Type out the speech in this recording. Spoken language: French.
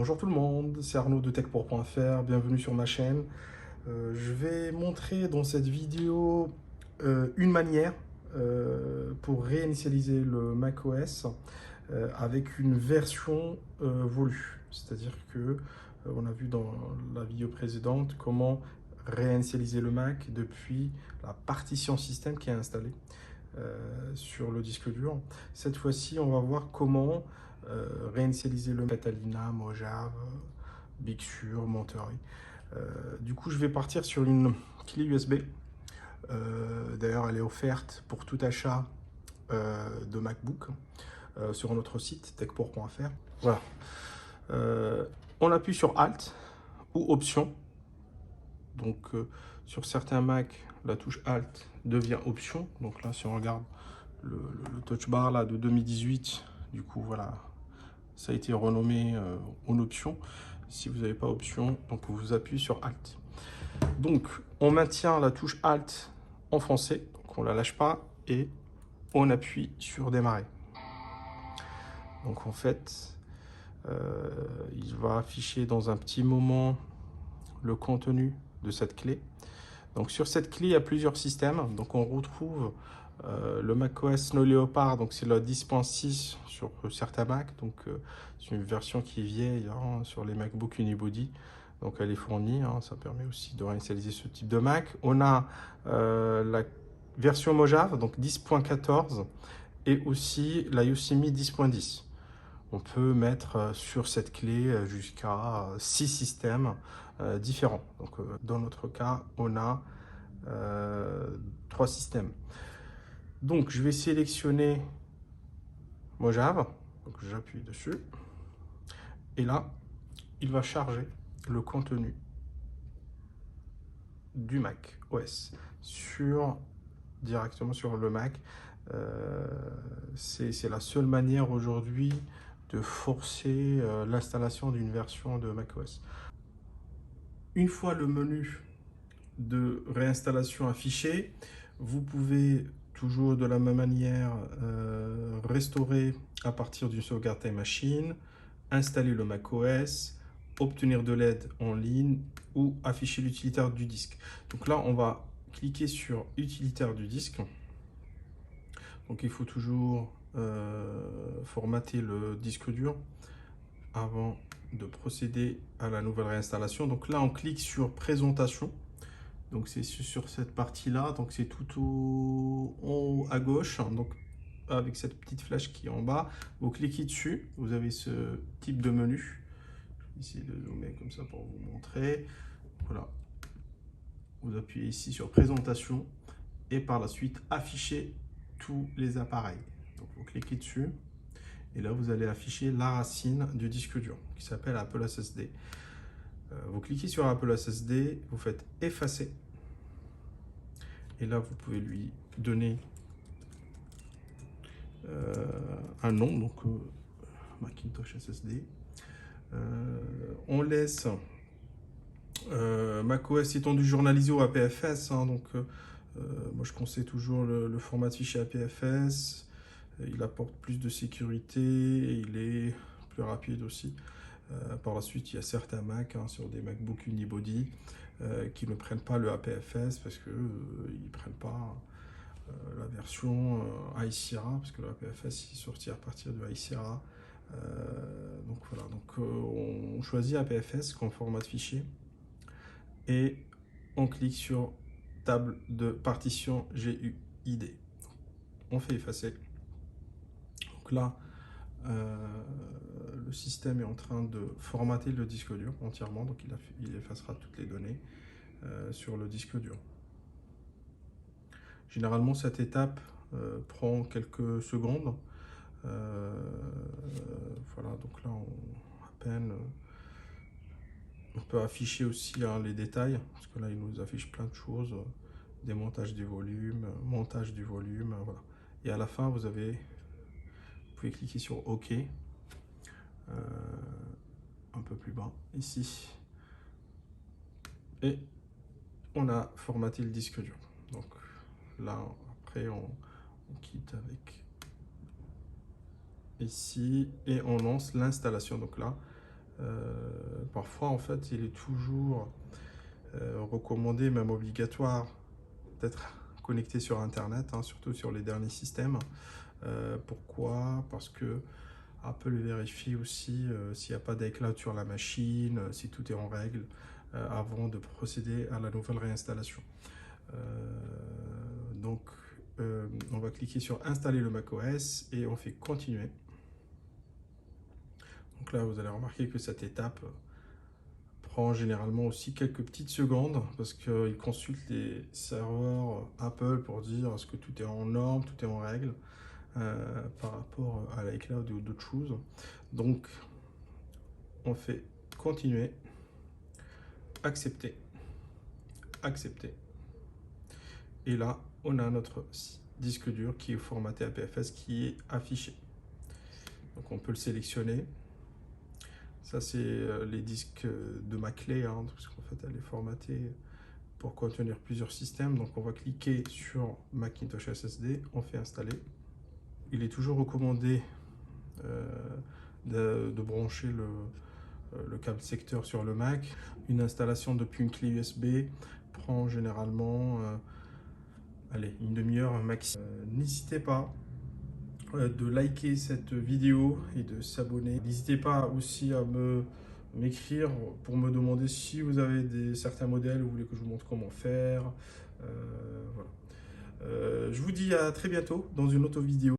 Bonjour tout le monde, c'est Arnaud de techpour.fr, bienvenue sur ma chaîne. Je vais montrer dans cette vidéo une manière pour réinitialiser le macOS avec une version voulue. C'est-à-dire que on a vu dans la vidéo précédente comment réinitialiser le Mac depuis la partition système qui est installée sur le disque dur. Cette fois-ci, on va voir comment réinitialiser le Catalina, Mojave, Big Sur, Monterey. Du coup, je vais partir sur une clé USB. D'ailleurs, elle est offerte pour tout achat de MacBook sur notre site techpour.fr. Voilà. On appuie sur Alt ou Option. Donc, sur certains Mac, la touche Alt devient Option. Donc là, si on regarde le touch bar là, de 2018, du coup, voilà, ça a été renommé en Option. Si vous n'avez pas Option, donc vous appuyez sur Alt. Donc, on maintient la touche Alt en français, donc on ne la lâche pas, et on appuie sur Démarrer. Donc, en fait, il va afficher dans un petit moment le contenu de cette clé. Donc, sur cette clé, il y a plusieurs systèmes. Donc, on retrouve le macOS Snow Leopard, donc c'est la 10.6 sur certains Mac. Donc, c'est une version qui est vieille sur les MacBook Unibody. Donc, elle est fournie. Ça permet aussi de réinitialiser ce type de Mac. On a la version Mojave, donc 10.14, et aussi la Yosemite 10.10. On peut mettre sur cette clé jusqu'à 6 systèmes différents. Donc, dans notre cas, on a 3 systèmes. Donc, je vais sélectionner Mojave. Donc, j'appuie dessus. Et là, il va charger le contenu du Mac OS directement sur le Mac. C'est la seule manière aujourd'hui de forcer l'installation d'une version de macOS. Une fois le menu de réinstallation affiché, vous pouvez toujours de la même manière restaurer à partir d'une sauvegarde Time Machine, installer le macOS, obtenir de l'aide en ligne ou afficher l'utilitaire du disque. Donc là, on va cliquer sur utilitaire du disque. Donc il faut toujours formater le disque dur avant de procéder à la nouvelle réinstallation. Donc là, on clique sur présentation. Donc c'est sur cette partie-là. Donc c'est tout en haut à gauche. Donc avec cette petite flèche qui est en bas, vous cliquez dessus. Vous avez ce type de menu. Je vais essayer de zoomer comme ça pour vous montrer. Voilà. Vous appuyez ici sur présentation et par la suite afficher tous les appareils. Donc vous cliquez dessus. Et là, vous allez afficher la racine du disque dur qui s'appelle Apple SSD. Vous cliquez sur Apple SSD, vous faites effacer. Et là, vous pouvez lui donner un nom, donc Macintosh SSD. On laisse macOS étendu journalisé au APFS. Donc, moi, je conseille toujours le format de fichier APFS. Il apporte plus de sécurité et il est plus rapide aussi. Par la suite, il y a certains Mac sur des MacBook Unibody qui ne prennent pas le APFS parce qu'ils ne prennent pas la version High Sierra, parce que le APFS est sorti à partir de High Sierra. Donc voilà, donc, on choisit APFS comme format de fichier et on clique sur table de partition GUID. On fait effacer. Donc là, le système est en train de formater le disque dur entièrement, donc il effacera toutes les données sur le disque dur. Généralement, cette étape prend quelques secondes. Voilà, donc là, à peine, on peut afficher aussi les détails, parce que là, il nous affiche plein de choses, démontage du volume, montage du volume, voilà. Et à la fin, vous pouvez cliquer sur OK, un peu plus bas, ici. Et on a formaté le disque dur. Donc là, après, on quitte avec ici et on lance l'installation. Donc là, Parfois, en fait, il est toujours recommandé, même obligatoire, d'être connecté sur Internet, hein, surtout sur les derniers systèmes. Pourquoi? Parce que Apple vérifie aussi s'il n'y a pas d'iCloud sur la machine, si tout est en règle, avant de procéder à la nouvelle réinstallation. Donc, on va cliquer sur installer le macOS et on fait continuer. Donc là, vous allez remarquer que cette étape prend généralement aussi quelques petites secondes parce qu'il consulte les serveurs Apple pour dire est-ce que tout est en norme, tout est en règle par rapport à l'iCloud ou d'autres choses. Donc, on fait continuer, accepter, accepter. Et là, on a notre disque dur qui est formaté APFS qui est affiché. Donc, on peut le sélectionner. Ça, c'est les disques de ma clé, hein, parce qu'en fait, elle est formatée pour contenir plusieurs systèmes. Donc, on va cliquer sur Macintosh SSD, on fait installer. Il est toujours recommandé de brancher le câble secteur sur le Mac. Une installation depuis une clé USB prend généralement allez, une demi-heure maxi. N'hésitez pas de liker cette vidéo et de s'abonner. N'hésitez pas aussi à m'écrire pour me demander si vous avez certains modèles ou vous voulez que je vous montre comment faire. Voilà. Je vous dis à très bientôt dans une autre vidéo.